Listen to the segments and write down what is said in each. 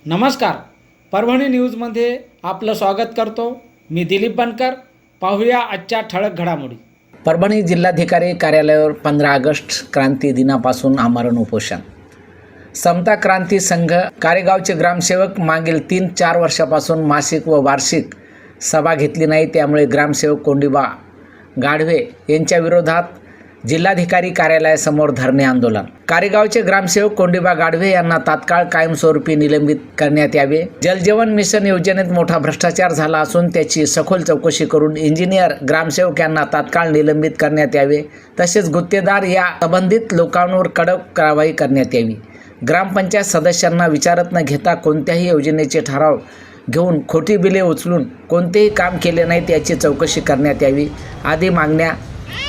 नमस्कार. परभणी न्यूजमध्ये आपलं स्वागत करतो. मी दिलीप बनकर. पाहूया आजच्या ठळक घडामोडी. परभणी जिल्हाधिकारी कार्यालयावर 15 ऑगस्ट क्रांती दिनापासून आमरण उपोषण. समता क्रांती संघ कारेगावचे ग्रामसेवक मागील 3-4 वर्षापासून मासिक व वार्षिक सभा घेतली नाही. त्यामुळे ग्रामसेवक कोंडिबा गाढवे यांच्या विरोधात जिल्हाधिकारी कार्यालयासमोर धरणे आंदोलन. कारेगावचे ग्रामसेवक कोंडिबा गाढवे यांना तात्काळ कायमस्वरूपी निलंबित करण्यात यावे. जलजीवन मिशन योजनेत मोठा भ्रष्टाचार झाला असून त्याची सखोल चौकशी करून इंजिनियर ग्रामसेवक यांना तात्काळ निलंबित करण्यात यावे. तसेच गुत्तेदार या संबंधित लोकांवर कडक कारवाई करण्यात यावी. ग्रामपंचायत सदस्यांना विचारत न घेता कोणत्याही योजनेचे ठराव घेऊन खोटी बिले उचलून कोणतेही काम केले नाही त्याची चौकशी करण्यात यावी. आदी मागण्या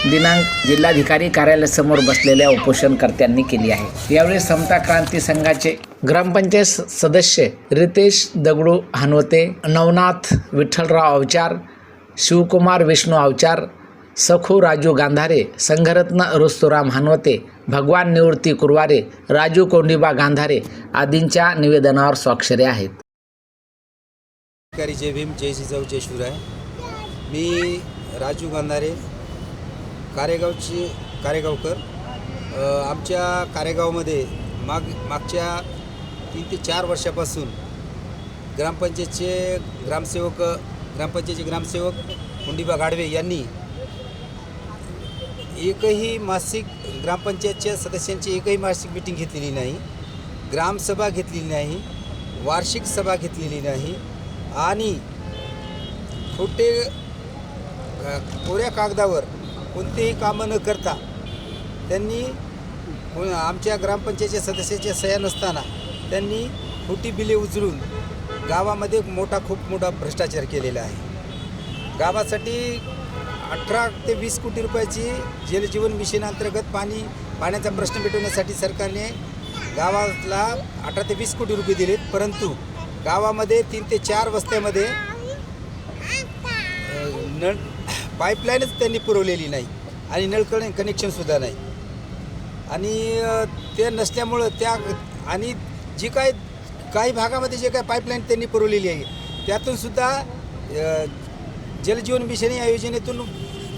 दिनांक जिल्हाधिकारी कार्यालयासमोर बसलेल्या उपोषणकर्त्यांनी केली आहे. यावेळी समता क्रांती संघाचे ग्रामपंचायत सदस्य रितेश दगडू हनवते, नवनाथ विठ्ठलराव अवचार, शिवकुमार विष्णू अवचार, सखू राजू गांधारे, संघरत्न रुस्तुराम हनवते, भगवान निवृत्ती कुरवारे, राजू कोंडिबा गांधारे आदींच्या निवेदनावर स्वाक्षरी आहेत. जय भीम, जय जिजाऊ, जय शिवराय. मी राजू गांधारे, कारेगावकर. आमच्या कारेगावमध्ये मागच्या 3 ते 4 वर्षापासून ग्रामपंचायतचे ग्रामसेवक कोंडिबा गाढवे यांनी एकही मासिक ग्रामपंचायतच्या सदस्यांची एकही मासिक मीटिंग घेतलेली नाही, ग्रामसभा घेतलेली नाही, वार्षिक सभा घेतलेली नाही आणि कोऱ्या कागदावर कोणतेही कामं न करता त्यांनी आमच्या ग्रामपंचायतच्या सदस्याच्या सह्या नसताना त्यांनी खोटी बिले उचलून गावामध्ये खूप मोठा भ्रष्टाचार केलेला आहे. गावासाठी 18 ते 20 कोटी रुपयाची जलजीवन मिशन अंतर्गत पाण्याचा प्रश्न मिटवण्यासाठी सरकारने गावाला 18 ते 20 कोटी रुपये दिलेत. परंतु गावामध्ये 3 ते 4 वस्त्यामध्ये पाईपलाईनच त्यांनी पुरवलेली नाही आणि नळ कनेक्शनसुद्धा नाही. आणि ते नसल्यामुळं आणि जी काही भागामध्ये जे काही पाईपलाईन त्यांनी पुरवलेली आहे त्यातूनसुद्धा जलजीवन मिशन या योजनेतून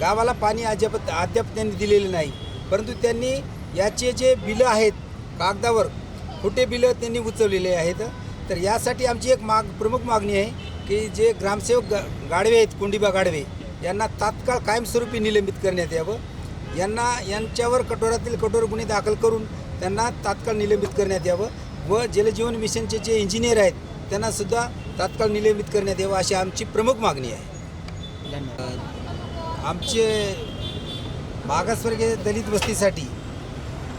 गावाला पाणी अद्याप त्यांनी दिलेलं नाही. परंतु त्यांनी याचे जे बिलं आहेत कागदावर खोटे बिलं त्यांनी उचललेले आहेत. तर यासाठी आमची एक प्रमुख मागणी आहे की जे ग्रामसेवक गाढवे आहेत कोंडिबा गाढवे यांना तात्काळ कायमस्वरूपी निलंबित करण्यात यावं. यांच्यावर कठोरातील कठोर गुन्हे दाखल करून त्यांना तात्काळ निलंबित करण्यात यावं व जलजीवन मिशनचे जे इंजिनियर आहेत त्यांनासुद्धा तात्काळ निलंबित करण्यात यावं अशी आमची प्रमुख मागणी आहे. आमचे मागासवर्गीय दलित वस्तीसाठी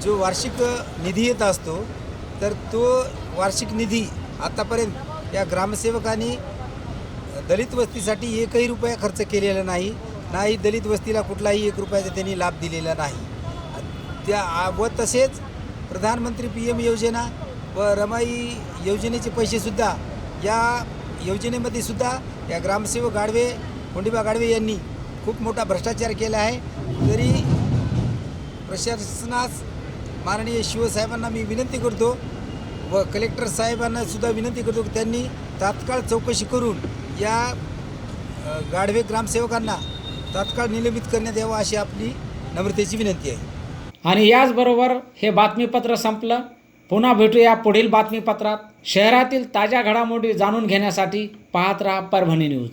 जो वार्षिक निधी येत असतो तर तो वार्षिक निधी आतापर्यंत या ग्रामसेवकांनी दलित वस्तीसाठी एकही रुपया खर्च केलेला नाही. दलित वस्तीला कुठलाही 1 रुपयाचा त्यांनी लाभ दिलेला नाही. व तसेच प्रधानमंत्री PM योजना व रमाई योजनेचे पैसेसुद्धा या योजनेमध्ये सुद्धा या ग्रामसेवक कोंडिबा गाढवे यांनी खूप मोठा भ्रष्टाचार केला आहे. तरी प्रशासनास माननीय शिवसाहेबांना मी विनंती करतो व कलेक्टर साहेबांना सुद्धा विनंती करतो की त्यांनी तात्काळ चौकशी करून या गाढवे ग्रामसेवकांना तात्काळ निलंबित करण्यात यावं अशी आपली नम्रतेची विनंती आहे. आणि याचबरोबर हे बातमीपत्र संपलं. पुन्हा भेटूया पुढील बातमीपत्रात. शहरातील ताज्या घडामोडी जाणून घेण्यासाठी पाहत राहा परभणी न्यूज.